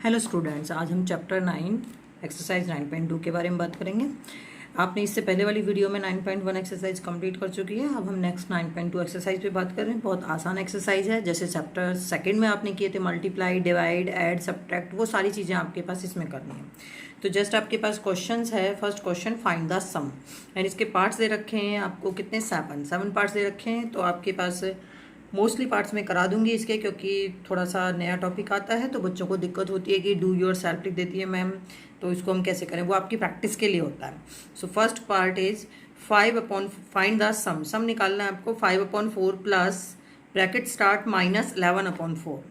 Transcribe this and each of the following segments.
Hello students, आज हम chapter 9 exercise 9.2 के बारे में बात करेंगे। आपने इससे पहले वाली वीडियो में 9.1 एक्सरसाइज कंप्लीट कर चुकी है। अब हम नेक्स्ट 9.2 एक्सरसाइज पे बात कर रहे हैं। बहुत आसान एक्सरसाइज है, जैसे चैप्टर सेकंड में आपने किए थे मल्टीप्लाई, डिवाइड, ऐड, सब्ट्रैक्ट, वो सारी चीज़ें आपके पास इसमें करनी है। तो जस्ट आपके पास क्वेश्चंस है। First question, find the sum, and इसके पार्ट्स दे रखे हैं आपको कितने, 7 पार्ट्स दे रखे हैं। तो आपके पास मोस्टली पार्ट्स में करा दूंगी इसके, क्योंकि थोड़ा सा नया टॉपिक आता है तो बच्चों को दिक्कत होती है कि डू योर सेल्फ लिख देती है मैम, तो इसको हम कैसे करें, वो आपकी प्रैक्टिस के लिए होता है। So first part is 5 find the sum. Sum निकालना है आपको 5/4 प्लस ब्रैकेट स्टार्ट -11/4।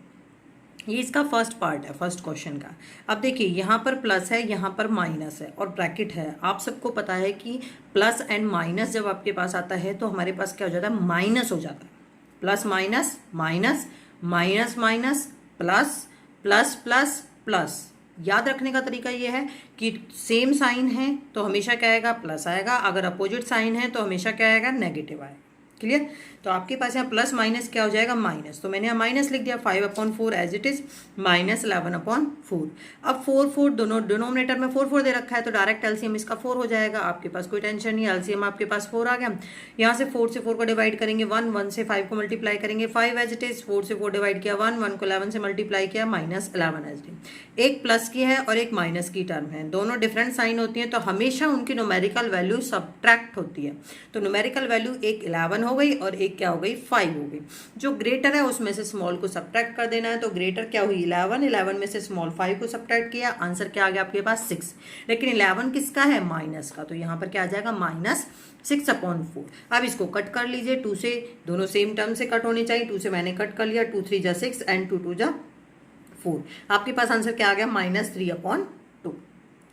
ये इसका फर्स्ट पार्ट है फर्स्ट क्वेश्चन का। अब देखिए, यहाँ पर प्लस है, यहाँ पर माइनस है और ब्रैकेट है। आप सबको पता है कि प्लस एंड माइनस जब आपके पास आता है तो हमारे पास क्या हो जाता है, माइनस हो जाता है। Plus minus minus minus minus plus plus plus plus. याद रखने का तरीका ये है कि सेम साइन है तो हमेशा क्या आएगा, प्लस आएगा। अगर अपोजिट साइन है तो हमेशा क्या आएगा, नेगेटिव आएगा। क्लियर? तो आपके पास यहाँ प्लस माइनस क्या हो जाएगा, माइनस। तो मैंने यहाँ माइनस लिख दिया, 5/4 एज इट इज -11/4। अब 4 दोनों डिनोमिनेटर में 4 दे रखा है तो डायरेक्ट एलसीएम इसका 4 हो जाएगा। आपके पास कोई टेंशन नहीं, एलसीएम आपके पास 4 आ गया। यहाँ से 4 से 4 को डिवाइड करेंगे 1 से 5 को मल्टीप्लाई करेंगे 5 एज इट इज। 4 से 4 डिवाइड किया 1 को 11 से मल्टीप्लाई किया -11 एज इट इज। एक प्लस की है और एक माइनस की टर्म है, दोनों डिफरेंट साइन होती हैं तो हमेशा उनकी न्यूमेरिकल वैल्यू सब्ट्रैक्ट होती है। तो न्यूमेरिकल वैल्यू एक 11 हो गई और एक क्या हो गई, 5 हो गई। जो ग्रेटर है उसमें से स्मॉल को सब्ट्रैक्ट कर देना है। तो ग्रेटर क्या हुई, 11 में से स्मॉल 5 को सब्ट्रैक्ट किया, आंसर क्या आ गया आपके पास, 6। लेकिन 11 किसका है, माइनस का, तो यहाँ पर क्या आ जाएगा, -6/4। अब इसको कट कर लीजिए 2 से, दोनों सेम टर्म से कट होने चाहिए। 2 से मैंने कट कर लिया, 2 3 जा 6 एंड 2 2 जा 4। आपके पास आंसर क्या आ गया, -3/2।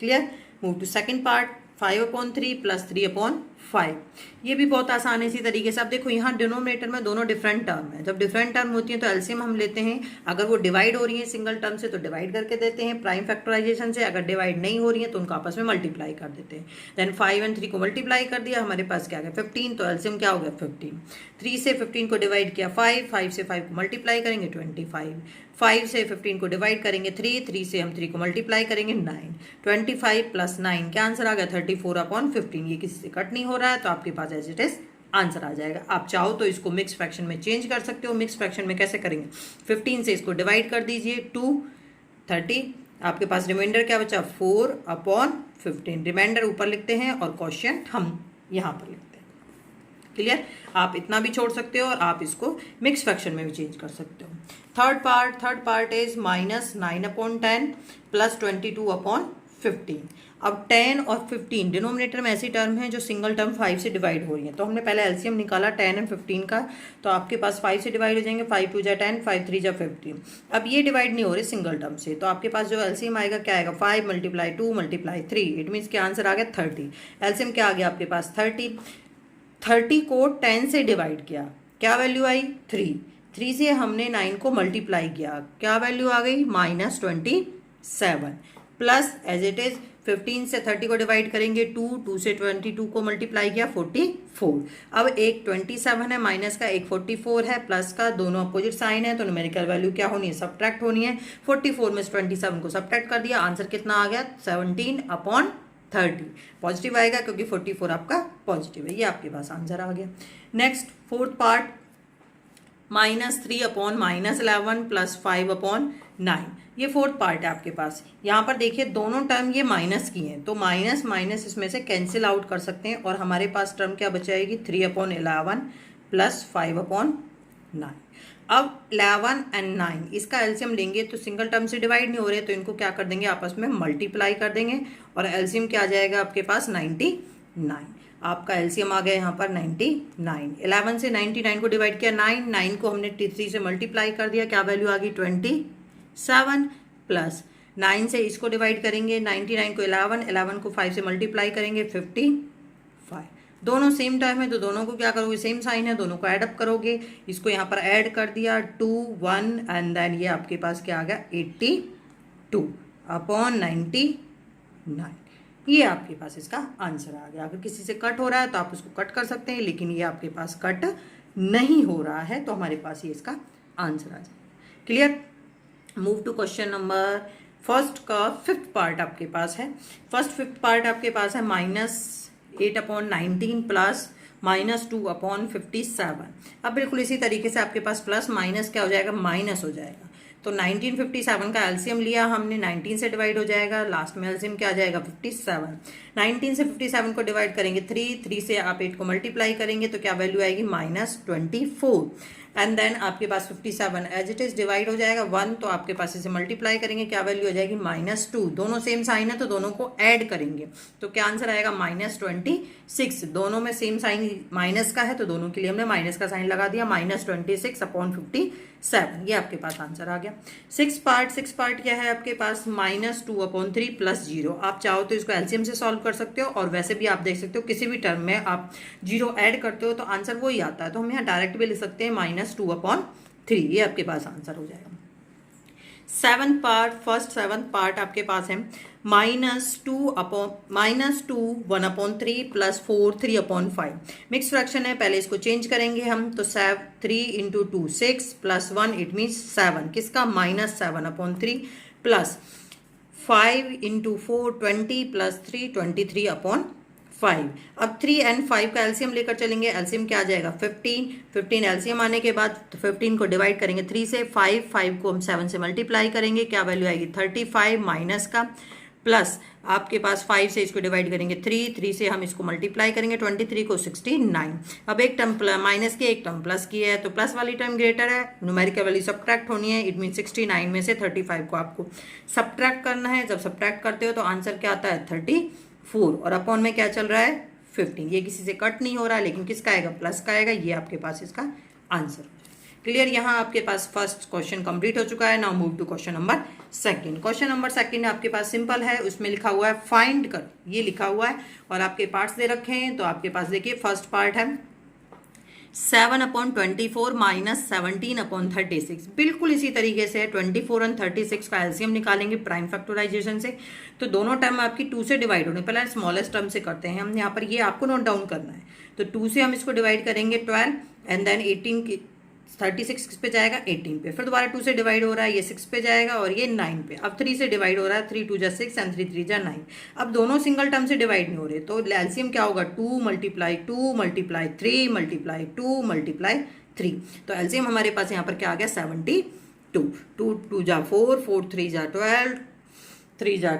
Clear? Move to second part, 5/3 plus 3/5। ये भी बहुत आसान है इसी तरीके से। अब देखो, यहाँ डिनोमिनेटर में दोनों डिफरेंट टर्म है। जब डिफरेंट टर्म होती है तो एलसीएम हम लेते हैं। अगर वो डिवाइड हो रही है सिंगल टर्म से तो डिवाइड करके देते हैं प्राइम फैक्टराइजेशन से। अगर डिवाइड नहीं हो रही है तो उनको आपस में मल्टीप्लाई कर देते हैं। देन 5 और 3 को मल्टीप्लाई कर दिया, हमारे पास क्या आ गया, 15। तो एलसीएम क्या हो गया, 15। 3 से 15 को डिवाइड किया 5 से 5 को मल्टीप्लाई करेंगे 25। 5 से 15 को डिवाइड करेंगे 3 से हम 3 को मल्टीप्लाई करेंगे 9। 25 प्लस 9 क्या आंसर आ गया, 34/15। ये किसी से कट नहीं हो रहा है तो आपके पास एज इट इज आंसर आ जाएगा। आप चाहो तो इसको मिक्स फ्रैक्शन में चेंज कर सकते हो। मिक्स फ्रैक्शन में कैसे करेंगे, 15 से इसको डिवाइड कर दीजिए 2 30। आपके पास रिमाइंडर क्या बचा, 4/15। रिमाइंडर ऊपर लिखते हैं और क्वोशिएंट हम यहाँ पर लिखते हैं। क्लियर? आप इतना भी छोड़ सकते हो और आप इसको मिक्स फ्रैक्शन में भी चेंज कर सकते हो। Third part is -9/10 plus 22/15। अब 10 और 15 डिनोमिनेटर में ऐसी टर्म है जो सिंगल टर्म 5 से डिवाइड हो रही है। तो हमने पहले एलसीएम निकाला 10 और 15 का, तो आपके पास 5 से डिवाइड हो जाएंगे, 5 2 जा 10, 5 3 जा 15। अब ये डिवाइड नहीं हो रहे सिंगल टर्म से, तो आपके पास जो एलसीएम आएगा क्या आएगा, 5 × 2 × 3। इट मीन्स के आंसर आ गया 30। एलसीएम क्या आ गया आपके पास, 30। 30 को 10 से डिवाइड किया, क्या वैल्यू आई, 3। 3 से हमने 9 को मल्टीप्लाई किया, क्या वैल्यू आ गई, -27। प्लस एज इट इज 15 से 30 को डिवाइड करेंगे 2 से 22 को मल्टीप्लाई किया 44। अब एक 27 है माइनस का, एक 44 है प्लस का, दोनों अपोजिट साइन है तो न्यूमेरिकल वैल्यू क्या होनी है, सब्ट्रैक्ट होनी है। 44 में से 27 को सब्ट्रैक्ट कर दिया, आंसर कितना आ गया, 17/30। पॉजिटिव आएगा क्योंकि 44 आपका पॉजिटिव है। ये आपके पास आंसर आ गया। Next fourth part, -3/-11 plus 5/9। ये फोर्थ पार्ट है आपके पास। यहाँ पर देखिए दोनों टर्म ये माइनस की हैं, तो माइनस माइनस इसमें से कैंसिल आउट कर सकते हैं और हमारे पास टर्म क्या बचाएगी, 3/11 प्लस 5/9। अब 11 और 9 इसका एलसीएम लेंगे तो सिंगल टर्म से डिवाइड नहीं हो रहे, तो इनको क्या कर देंगे, आपस में मल्टीप्लाई कर देंगे और एलसीएम क्या आ जाएगा आपके पास, 99। आपका एलसीएम आ गया यहाँ पर 99। 11 से 99 को डिवाइड किया 9 को हमने 3 से मल्टीप्लाई कर दिया, क्या वैल्यू आ गई, 27। प्लस 9 से इसको डिवाइड करेंगे 99 को 11 को 5 से मल्टीप्लाई करेंगे 55। दोनों सेम टाइम है तो दोनों को क्या करोगे, सेम साइन है, दोनों को ऐड अप करोगे। इसको यहाँ पर ऐड कर दिया 2 1 एंड देन ये आपके पास क्या आ गया, 82/99। ये आपके पास इसका आंसर आ गया। अगर किसी से कट हो रहा है तो आप उसको कट कर सकते हैं, लेकिन ये आपके पास कट नहीं हो रहा है तो हमारे पास ये इसका आंसर आ जाएगा। Clear? Move to question number first का फिफ्थ पार्ट आपके पास है, फर्स्ट फिफ्थ पार्ट आपके पास है -8/19 प्लस -2/57। अब बिल्कुल इसी तरीके से आपके पास प्लस माइनस क्या हो जाएगा, माइनस हो जाएगा। तो 1957 का एलसीएम लिया हमने, 19 से डिवाइड हो जाएगा, लास्ट में एलसीएम क्या आ जाएगा 57। 19 से 57 को डिवाइड करेंगे 3 से आप 8 को मल्टीप्लाई करेंगे तो क्या वैल्यू आएगी -24। एंड देन आपके पास 57 एज इट इज डिवाइड हो जाएगा 1, तो आपके पास इसे मल्टीप्लाई करेंगे, क्या वैल्यू हो जाएगी -2। दोनों सेम साइन है तो दोनों को ऐड करेंगे तो क्या आंसर आएगा -26। दोनों में सेम साइन माइनस का है तो दोनों के लिए हमने माइनस का साइन लगा दिया, -26/57। ये आपके पास आंसर आ गया। सिक्स पार्ट क्या है आपके पास, -2/3 + 0। आप चाहो तो इसको एलसीएम से सॉल्व कर सकते हो और वैसे भी आप देख सकते हो किसी भी टर्म में आप 0 ऐड करते हो तो आंसर वही आता है, तो हम यहाँ डायरेक्ट भी लिख सकते हैं -2/3। ये आपके पास आंसर हो जाएगा। फर्स्ट सेवन्थ पार्ट आपके पास है -2 1/3 + 4 3/5। मिक्स फ्रैक्शन है, पहले इसको चेंज करेंगे हम, तो 3 × 2 6 + 1 इट मीन्स 7, किसका -7/3 प्लस 5 × 4 20 + 3 23/5। अब 3 और 5 का एलसीएम लेकर चलेंगे, एलसीएम क्या आ जाएगा 15 एलसीएम आने के बाद 15 को डिवाइड करेंगे 3 से, 5 को हम 7 से मल्टीप्लाई करेंगे, क्या वैल्यू आएगी 35 माइनस का, प्लस आपके पास 5 से इसको डिवाइड करेंगे 3 से हम इसको मल्टीप्लाई करेंगे 23 को 69। अब एक टर्म माइनस की, एक टर्म प्लस की है तो प्लस वाली टर्म ग्रेटर है, न्यूमेरिकल वैल्यू सब्ट्रैक्ट होनी है, इट मीन 69 में से 35 को आपको सब्ट्रैक्ट करना है। जब सब्ट्रैक्ट करते हो तो आंसर क्या आता है 34 और अपॉन में क्या चल रहा है 15। ये किसी से कट नहीं हो रहा है लेकिन किसका आएगा, प्लस का आएगा। ये आपके पास इसका आंसर। क्लियर, यहाँ आपके पास फर्स्ट क्वेश्चन कंप्लीट हो चुका है। Now move to question number second. Question number second आपके पास सिंपल है, उसमें लिखा हुआ है फाइंड कर, ये लिखा हुआ है और आपके पार्ट्स दे रखे हैं। तो आपके पास देखिए फर्स्ट पार्ट है 7/24 - 17/36। बिल्कुल इसी तरीके से 24 और 36 का एलसीएम निकालेंगे प्राइम फैक्टराइजेशन से, तो दोनों टर्म आपकी 2 से डिवाइड होने, पहले स्मॉलेस्ट टर्म से करते हैं हम यहाँ पर, ये आपको नोट डाउन करना है। तो 2 से हम इसको डिवाइड करेंगे 12 एंड देन 18 36 किस पे जाएगा 18 पे, फिर दोबारा 2 से डिवाइड हो रहा है, ये 6 पे जाएगा और ये 9 पे। अब 3 से डिवाइड हो रहा है, 3 2 जा 6 एंड 3 3 जा 9। अब दोनों सिंगल टर्म से डिवाइड नहीं हो रहे तो एलसीएम क्या होगा 2 × 2 × 3 × 2 × 3। तो एलसीएम हमारे पास यहाँ पर क्या आ गया 72। 2 2 जा 4 4 3 जा 12 3 जा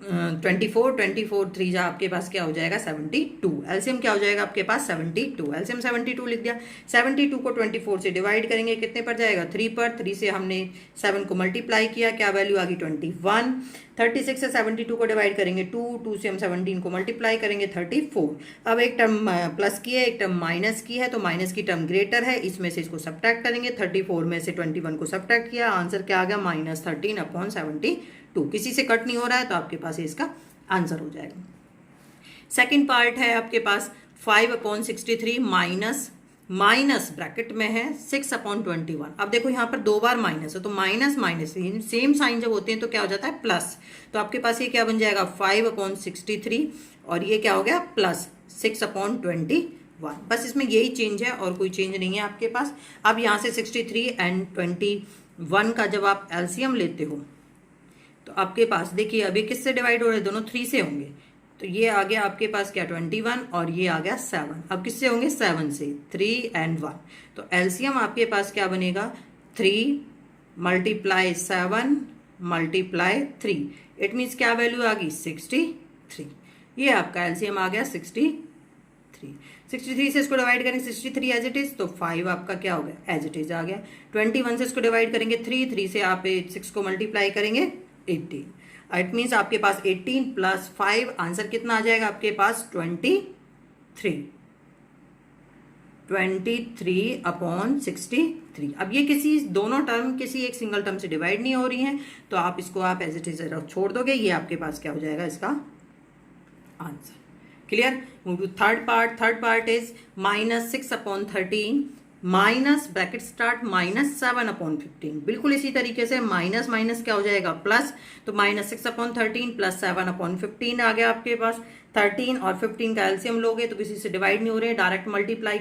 24 24 3 जा आपके पास क्या हो जाएगा 72। एलसीएम क्या हो जाएगा आपके पास 72। एलसीएम 72 लिख दिया। 72 को 24 से डिवाइड करेंगे, कितने पर जाएगा 3 पर। 3 से हमने 7 को मल्टीप्लाई किया, क्या वैल्यू आ गई 21। 36 से 72 को डिवाइड करेंगे 2 से हम 17 को मल्टीप्लाई करेंगे 34। अब एक टर्म प्लस की है, एक टर्म माइनस की है, तो माइनस की टर्म ग्रेटर है, इसमें से इसको सब्ट्रैक्ट करेंगे। 34 में से 21 को सब्ट्रैक्ट किया, आंसर क्या आ गया -13/72। किसी से कट नहीं हो रहा है तो आपके पास इसका आंसर हो जाएगा। सेकंड पार्ट है आपके पास 5/63 माइनस ब्रैकेट में है 6/21। अब देखो यहाँ पर 2 बार माइनस है तो माइनस माइनस सेम साइन जब होते हैं तो क्या हो जाता है प्लस। तो आपके पास ये क्या बन जाएगा 5/63 और ये क्या हो गया प्लस 6/21। बस इसमें यही चेंज है और कोई चेंज नहीं है आपके पास। अब यहाँ से 63 एंड 21 का जब आप एलसीएम लेते हो तो आपके पास देखिए अभी किससे डिवाइड हो रहे हैं, दोनों 3 से होंगे, तो ये आ गया आपके पास क्या 21 और ये आ गया 7। अब किससे होंगे 7 से, 3 एंड 1। तो एलसीएम आपके पास क्या बनेगा 3 × 7 × 3, इट मीन्स क्या वैल्यू आ गई 63। ये आपका एलसीएम आ गया 63। 63 से इसको डिवाइड करेंगे 63 एज इट इज, तो 5 आपका क्या हो गया एज इट इज आ गया। 21 से इसको डिवाइड करेंगे 3 से आप 6 को मल्टीप्लाई करेंगे 18। इट मीन्स आपके पास 18 + 5 आंसर कितना आ जाएगा आपके पास 23/63। अब ये किसी दोनों टर्म किसी एक सिंगल टर्म से डिवाइड नहीं हो रही हैं तो आप इसको आप एज इट इज छोड़ दोगे, ये आपके पास क्या हो जाएगा इसका answer. Clear. Third part is -6/13 minus bracket start -7/15। बिल्कुल इसी तरीके से माइनस माइनस क्या हो जाएगा प्लस, तो -6/13 + 7/15 आ गया आपके पास। 13 और 15 का एलसीएम लोगे तो किसी से डिवाइड नहीं हो रहे, डायरेक्ट मल्टीप्लाई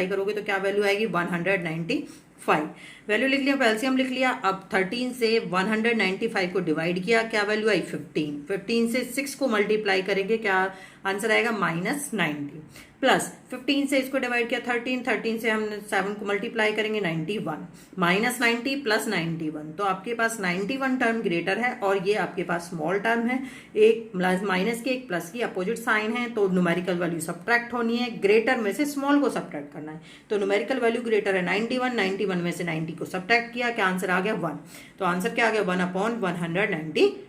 करोगे तो क्या वैल्यू आएगी 192। 5। वैल्यू लिख लिया, एलसीएम लिख लिया। अब 13 से 195 को डिवाइड किया, क्या वैल्यू आई 15। 15 से 6 को मल्टीप्लाई करेंगे, क्या आंसर आएगा -90। प्लस 15 से इसको डिवाइड किया 13 से हम 7 को मल्टीप्लाई करेंगे 91। -90 प्लस 91, तो आपके पास 91 टर्म ग्रेटर है और ये आपके पास स्मॉल टर्म है। एक माइनस के एक प्लस की अपोजिट साइन है, तो न्यूमेरिकल वैल्यू सब्ट्रैक्ट होनी है, ग्रेटर में से स्मॉल को सब्ट्रैक्ट करना है। तो न्यूमेरिकल वैल्यू ग्रेटर है 91, 91 में से 90 को सब्ट्रैक्ट किया, क्या आंसर आ गया 1। तो आंसर क्या आ गया 1/195।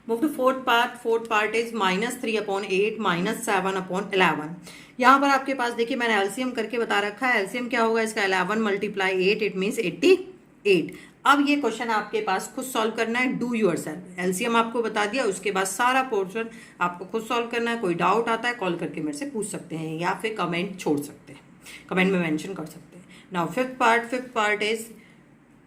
Move to fourth part. Fourth part is -3/8 -7/11। यहाँ पर आपके पास देखिए मैंने एलसीएम करके बता रखा है। एलसीएम क्या होगा इसका 11 × 8 इट मीन्स 88। अब ये क्वेश्चन आपके पास खुद सॉल्व करना है, डू योर सेल्फ। एलसीएम आपको बता दिया, उसके बाद सारा पोर्शन आपको खुद सॉल्व करना है। कोई डाउट आता है कॉल करके मेरे से पूछ सकते हैं या फिर कमेंट छोड़ सकते हैं, कमेंट में मेंशन कर सकते हैं। Now fifth part is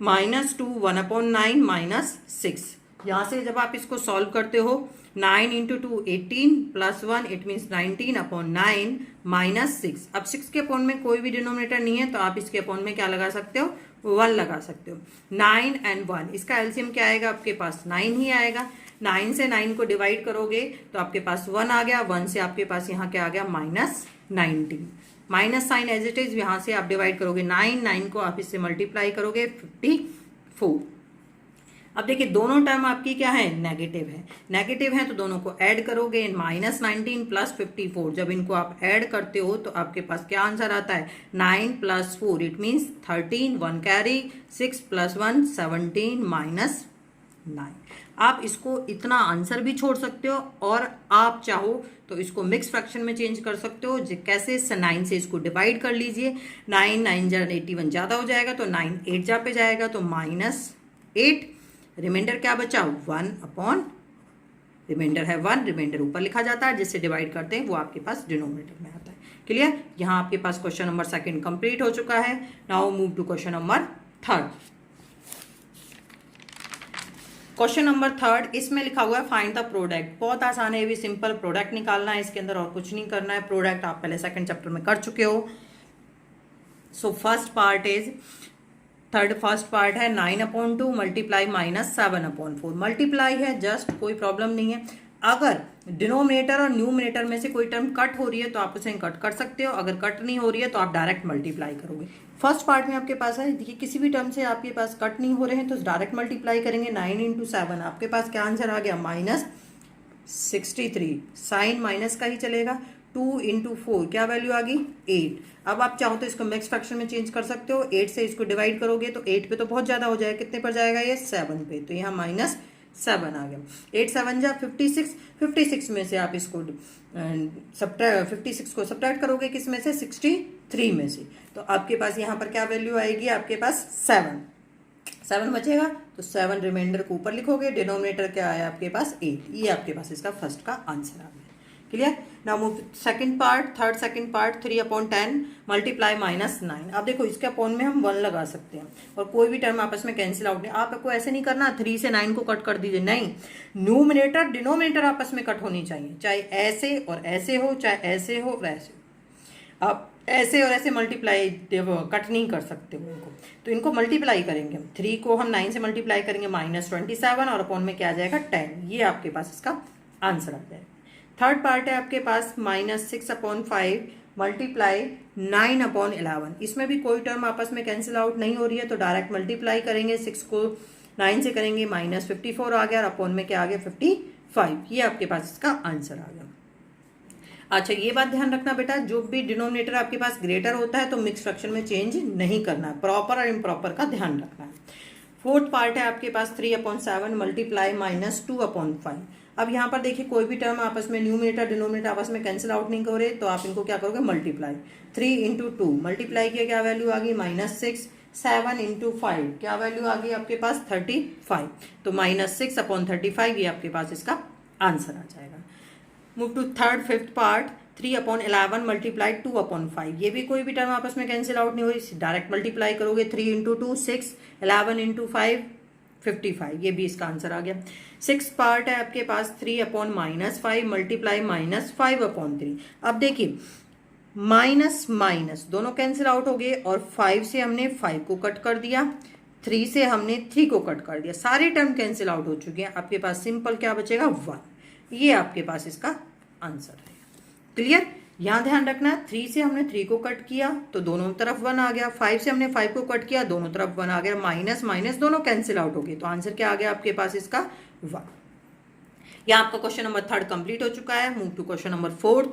-2 1/9 -6। यहाँ से जब आप इसको सॉल्व करते हो 9 × 2 18 प्लस 1 इट मीन्स 19/9 -6। अब 6 के अपॉन में कोई भी डिनोमिनेटर नहीं है, तो आप इसके अपॉन में क्या लगा सकते हो 1 लगा सकते हो। 9 and 1 इसका एलसीएम क्या आएगा आपके पास 9 ही आएगा। 9 से 9 को डिवाइड करोगे तो आपके पास 1 आ गया। 1 से आपके पास यहाँ क्या आ गया -19। Minus sign as it is, यहाँ से आप डिवाइड करोगे 9 को आप इससे मल्टीप्लाई करोगे 54। अब देखिए दोनों टर्म आपकी क्या है नेगेटिव है तो दोनों को ऐड करोगे -19 प्लस 54। जब इनको आप ऐड करते हो तो आपके पास क्या आंसर आता है 9 + 4 इट मीन्स 13, 1 कैरी 6 + 1 17 -9। आप इसको इतना आंसर भी छोड़ सकते हो और आप चाहो तो इसको मिक्स फ्रैक्शन में चेंज कर सकते हो। कैसे 9 से इसको डिवाइड कर लीजिए, 9 9 जा 81 ज्यादा हो जाएगा तो 9 8 जा पे जाएगा तो -8। रिमाइंडर क्या बचा 1/, रिमाइंडर है 1, रिमाइंडर ऊपर लिखा जाता है, जिससे डिवाइड करते हैं वो आपके पास डिनोमिनेटर में आता है। क्लियर। यहाँ आपके पास क्वेश्चन नंबर 2 कंप्लीट हो चुका है। Now move to question number 3। Question number 3 इसमें लिखा हुआ है फाइंड द प्रोडक्ट। बहुत आसान है, ये भी सिंपल प्रोडक्ट निकालना है, इसके अंदर और कुछ नहीं करना है। प्रोडक्ट आप पहले 2nd चैप्टर में कर चुके हो। सो फर्स्ट पार्ट है 9/2 मल्टीप्लाई -7/4। मल्टीप्लाई है जस्ट, कोई प्रॉब्लम नहीं है। अगर डिनोमिनेटर और न्यूमिनेटर में से कोई टर्म कट हो रही है तो आप उसे कट कर सकते हो, अगर कट नहीं हो रही है तो आप डायरेक्ट मल्टीप्लाई करोगे। फर्स्ट पार्ट में आपके पास है, देखिए किसी भी टर्म से आपके पास कट नहीं हो रहे हैं तो डायरेक्ट मल्टीप्लाई करेंगे। 9 × 7 आपके पास क्या आंसर आ गया -63। साइन माइनस का ही चलेगा। 2 × 4 क्या वैल्यू आ गई 8। अब आप चाहो तो इसको मिक्स फ्रैक्शन में चेंज कर सकते हो। 8 से इसको डिवाइड करोगे तो 8 पे तो बहुत ज्यादा हो जाएगा, कितने पर जाएगा ये 7 पे, तो यहाँ -7 आ गया। 8 7 जा 56। 56 में से आप इसको 56 को सब्ट्रैक्ट करोगे किस में से 63 में से, तो आपके पास यहाँ पर क्या वैल्यू आएगी आपके पास 7 बचेगा। तो 7 रिमाइंडर को ऊपर लिखोगे, डिनोमिनेटर क्या आया आपके पास 8। ये आपके पास इसका फर्स्ट का आंसर आ गया। Clear. Now move second part 3/10 multiply -9। अब देखो इसके अपॉन में हम 1 लगा सकते हैं और कोई भी टर्म आपस में कैंसिल आउट नहीं। आपको ऐसे नहीं करना 3 से 9 को कट कर दीजिए, नहीं, न्यूमिनेटर डिनोमिनेटर आपस में कट होनी चाहिए, चाहे ऐसे और ऐसे हो, चाहे ऐसे हो और ऐसे हो। आप ऐसे और ऐसे मल्टीप्लाई कट नहीं कर सकते हो इनको, तो इनको मल्टीप्लाई करेंगे हम। 3 को हम 9 से मल्टीप्लाई करेंगे -27 और अपॉन में क्या आ जाएगा 10। ये आपके पास इसका आंसर आ जाएगा। थर्ड पार्ट है आपके पास -6/5 मल्टीप्लाई 9/11। इसमें भी कोई टर्म आपस में कैंसिल आउट नहीं हो रही है तो डायरेक्ट मल्टीप्लाई करेंगे। 6 को 9 से करेंगे -54 आ गया और अपॉन में क्या आ गया 55। ये आपके पास इसका आंसर आ गया। अच्छा ये बात ध्यान रखना बेटा, जो भी डिनोमिनेटर आपके पास ग्रेटर होता है तो मिक्स फ्रैक्शन में चेंज नहीं करना है, प्रॉपर और इम्प्रॉपर का ध्यान रखना है। फोर्थ पार्ट है आपके पास 3/7 मल्टीप्लाई -2/5। अब यहाँ पर देखिए कोई भी टर्म आपस में न्यूमिनेटर डिनोमिनेटर आपस में कैंसिल आउट नहीं हो रहे, तो आप इनको क्या करोगे मल्टीप्लाई। 3 × 2 मल्टीप्लाई किया, क्या वैल्यू आ गई -6। 7 × 5 क्या वैल्यू आ गई आपके पास 35। तो -6/35 ये आपके पास इसका आंसर आ जाएगा। Move to fifth part 3/11 multiply 2/5। ये भी कोई भी टर्म आपस में कैंसिल आउट नहीं हुई, डायरेक्ट मल्टीप्लाई करोगे। 3 × 2 6, 11 × 5 55। ये भी इसका आंसर आ गया। 6 पार्ट है आपके पास 3/-5 मल्टीप्लाई -5/3। अब देखिए माइनस माइनस दोनों कैंसिल आउट हो गए और 5 से हमने 5 को कट कर दिया, 3 से हमने 3 को कट कर दिया, सारे टर्म कैंसिल आउट हो चुके हैं। आपके पास सिंपल क्या बचेगा 1। ये आपके पास इसका आंसर है। क्लियर? यहां ध्यान रखना 3 से हमने 3 को कट किया तो दोनों तरफ 1 आ गया, 5 से हमने 5 को कट किया दोनों तरफ 1 आ गया, माइनस माइनस दोनों कैंसिल आउट हो गए, तो आंसर क्या आ गया आपके पास इसका 1। यहां आपका क्वेश्चन नंबर 3 कंप्लीट हो चुका है। Move to question number 4।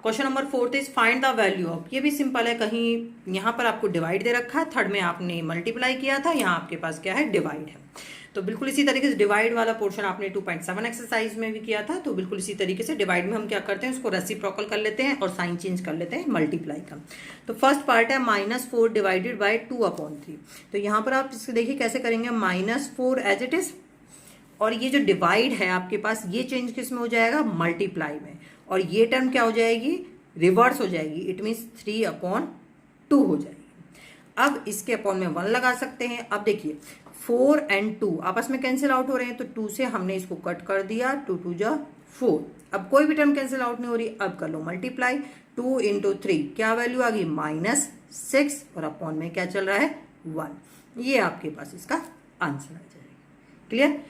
Question number 4 is find the value of. ये भी सिंपल है, कहीं यहाँ पर आपको डिवाइड दे रखा है, थर्ड में आपने मल्टीप्लाई किया था, यहाँ आपके पास क्या है डिवाइड है। तो बिल्कुल इसी तरीके से डिवाइड वाला पोर्शन आपने 2.7 एक्सरसाइज में भी किया था, तो बिल्कुल इसी तरीके से डिवाइड में हम क्या करते हैं उसको रेसिप्रोकल कर लेते हैं और साइन चेंज कर लेते हैं मल्टीप्लाई का। तो फर्स्ट पार्ट है -4 डिवाइडेड बाय 2/3। तो यहाँ पर आप इसको देखिए कैसे करेंगे, -4 एज इट इज, और ये जो डिवाइड है आपके पास ये चेंज किस में हो जाएगा मल्टीप्लाई में, और ये टर्म क्या हो जाएगी रिवर्स हो जाएगी, इट मीन्स 3/2 हो जाएगी। अब इसके अपॉन में 1 लगा सकते हैं। अब देखिए 4 और 2 आपस में कैंसिल आउट हो रहे हैं, तो 2 से हमने इसको कट कर दिया, 2 2 जा 4। अब कोई भी टर्म कैंसिल आउट नहीं हो रही, अब कर लो मल्टीप्लाई, 2 × 3 क्या वैल्यू आ गई -6, और अपॉन में क्या चल रहा है 1। ये आपके पास इसका आंसर आ जाएगा। क्लियर?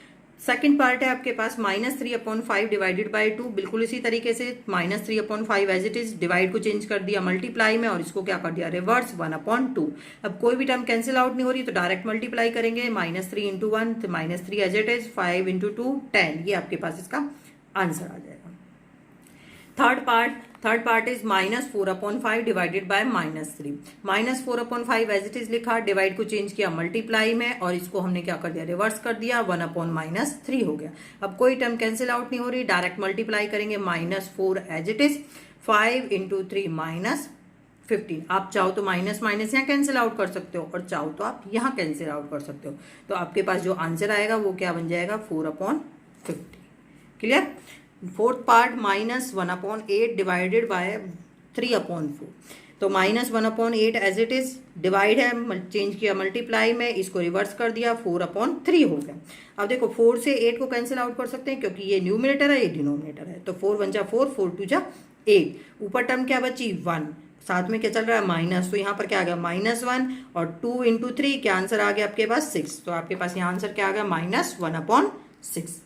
सेकंड पार्ट है आपके पास -3/5 डिवाइडेड बाय 2। बिल्कुल इसी तरीके से -3/5 एज इट इज, डिवाइड को चेंज कर दिया मल्टीप्लाई में और इसको क्या कर दिया रिवर्स 1/2। अब कोई भी टर्म कैंसिल आउट नहीं हो रही तो डायरेक्ट मल्टीप्लाई करेंगे, -3 × 1 तो -3 एज इट इज, 5 × 2 10। ये आपके पास इसका आंसर आ जाएगा। Third part is -4/5 divided by -3। -4/5 as it is लिखा, डिवाइड को चेंज किया मल्टीप्लाई में और इसको हमने क्या कर दिया रिवर्स कर दिया, 1/-3 हो गया। अब कोई टर्म कैंसिल आउट नहीं हो रही, डायरेक्ट मल्टीप्लाई करेंगे, -4 एज इट इज, 5 × 3 -15। आप चाहो तो माइनस माइनस यहाँ कैंसिल आउट कर सकते हो और चाहो तो आप यहाँ कैंसिल आउट कर सकते हो। तो आपके पास जो आंसर आएगा वो क्या बन जाएगा 4/50। Clear? Fourth part -1/8 divided by 3/4। तो -1/8 एज इट इज, डिवाइड है चेंज किया मल्टीप्लाई में, इसको रिवर्स कर दिया, 4/3 हो गया। अब देखो 4 से 8 को कैंसिल आउट कर सकते हैं क्योंकि ये न्यूमरेटर है ये डिनोमिनेटर है, तो 4 1 जा 4, 4 2 जा 8, ऊपर टर्म क्या बची 1, साथ में क्या चल रहा है माइनस, तो यहाँ पर क्या आ गया -1, और 2 × 3 क्या आंसर आ गया आपके पास 6। तो आपके पास यहाँ आंसर क्या आ गया -1/6।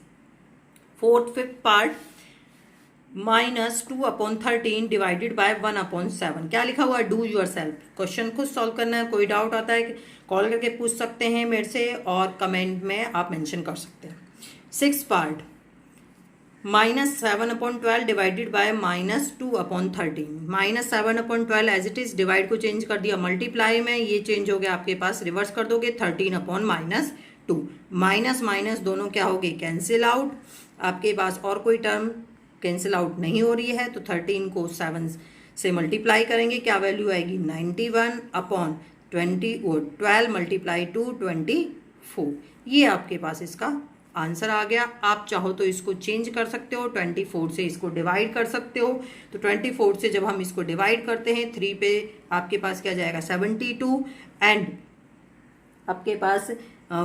Fifth part -2/13 divided by 1/7। क्या लिखा हुआ है डू योर सेल्फ। क्वेश्चन खुद सॉल्व करना है, कोई डाउट आता है कॉल करके पूछ सकते हैं मेरे से और कमेंट में आप मेंशन कर सकते हैं। Six part -7/12 divided by -2/13। -7/12 as it is, divide को चेंज कर दिया मल्टीप्लाई में, ये चेंज हो गया आपके पास, रिवर्स कर दोगे 13/-2। माइनस माइनस दोनों क्या हो गए कैंसिल आउट। आपके पास और कोई टर्म कैंसिल आउट नहीं हो रही है, तो 13 को 7 से मल्टीप्लाई करेंगे, क्या वैल्यू आएगी 91/20 और 12 × 2 24। ये आपके पास इसका आंसर आ गया। आप चाहो तो इसको चेंज कर सकते हो, 24 से इसको डिवाइड कर सकते हो। तो 24 से जब हम इसको डिवाइड करते हैं 3 पे आपके पास क्या जाएगा 72, एंड आपके पास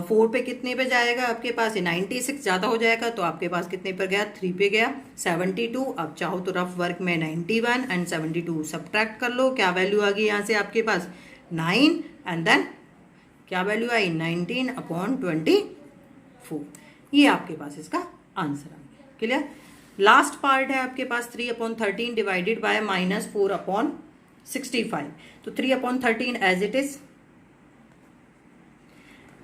4 पे कितने पे जाएगा आपके पास 96 ज़्यादा हो जाएगा, तो आपके पास कितने पर गया 3 पे गया 72। अब चाहो तो रफ वर्क में 91 एंड 72 सब्ट्रैक्ट कर लो, क्या वैल्यू आ गई यहाँ से आपके पास 9, एंड देन क्या वैल्यू आई 19/24। ये आपके पास इसका आंसर आ गया। क्लियर? लास्ट पार्ट है आपके पास 3/13 डिवाइडेड बाय -4/65। तो 3/13 as it is,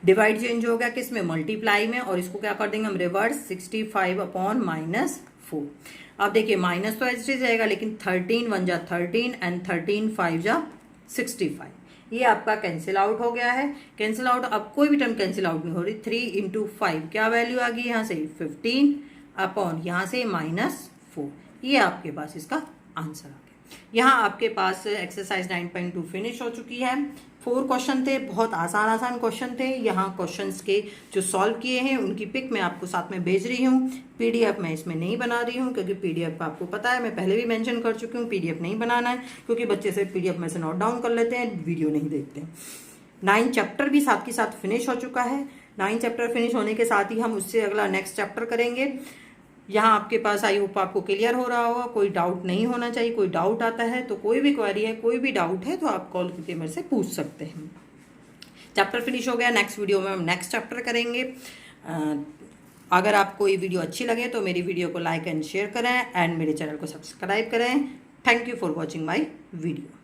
divide change हो गया किस में मल्टीप्लाई में, और इसको क्या कर देंगे हम रिवर्स 65/-4। अब देखिए माइनस तो एज इट इज रहेगा, लेकिन 13 1 जा 13 एंड 13 5 जा 65। ये आपका कैंसिल आउट हो गया है। कैंसिल आउट, अब कोई भी टर्म कैंसिल आउट नहीं हो रही। 3 × 5 क्या वैल्यू आ गई यहाँ से 15 अपॉन यहाँ से -4। ये आपके पास इसका आंसर आ गया। यहाँ आपके पास एक्सरसाइज 9.2 फिनिश हो चुकी है। 4 क्वेश्चन थे, बहुत आसान क्वेश्चन थे। यहाँ क्वेश्चंस के जो सॉल्व किए हैं उनकी पिक मैं आपको साथ में भेज रही हूँ। पीडीएफ मैं इसमें नहीं बना रही हूँ क्योंकि पीडीएफ का आपको पता है, मैं पहले भी मेंशन कर चुकी हूँ पीडीएफ नहीं बनाना है, क्योंकि बच्चे से पीडीएफ में से नोट डाउन कर लेते हैं, वीडियो नहीं देखते हैं। 9 चैप्टर भी साथ के साथ फिनिश हो चुका है। 9 चैप्टर फिनिश होने के साथ ही हम उससे अगला नेक्स्ट चैप्टर करेंगे। यहाँ आपके पास आई होप आपको क्लियर हो रहा होगा, कोई डाउट नहीं होना चाहिए। कोई डाउट आता है तो कोई भी क्वेरी है, कोई भी डाउट है तो आप कॉल करके मेरे से पूछ सकते हैं। चैप्टर फिनिश हो गया, नेक्स्ट वीडियो में हम नेक्स्ट चैप्टर करेंगे। अगर आपको ये वीडियो अच्छी लगे तो मेरी वीडियो को लाइक एंड शेयर करें एंड मेरे चैनल को सब्सक्राइब करें। Thank you for watching my video.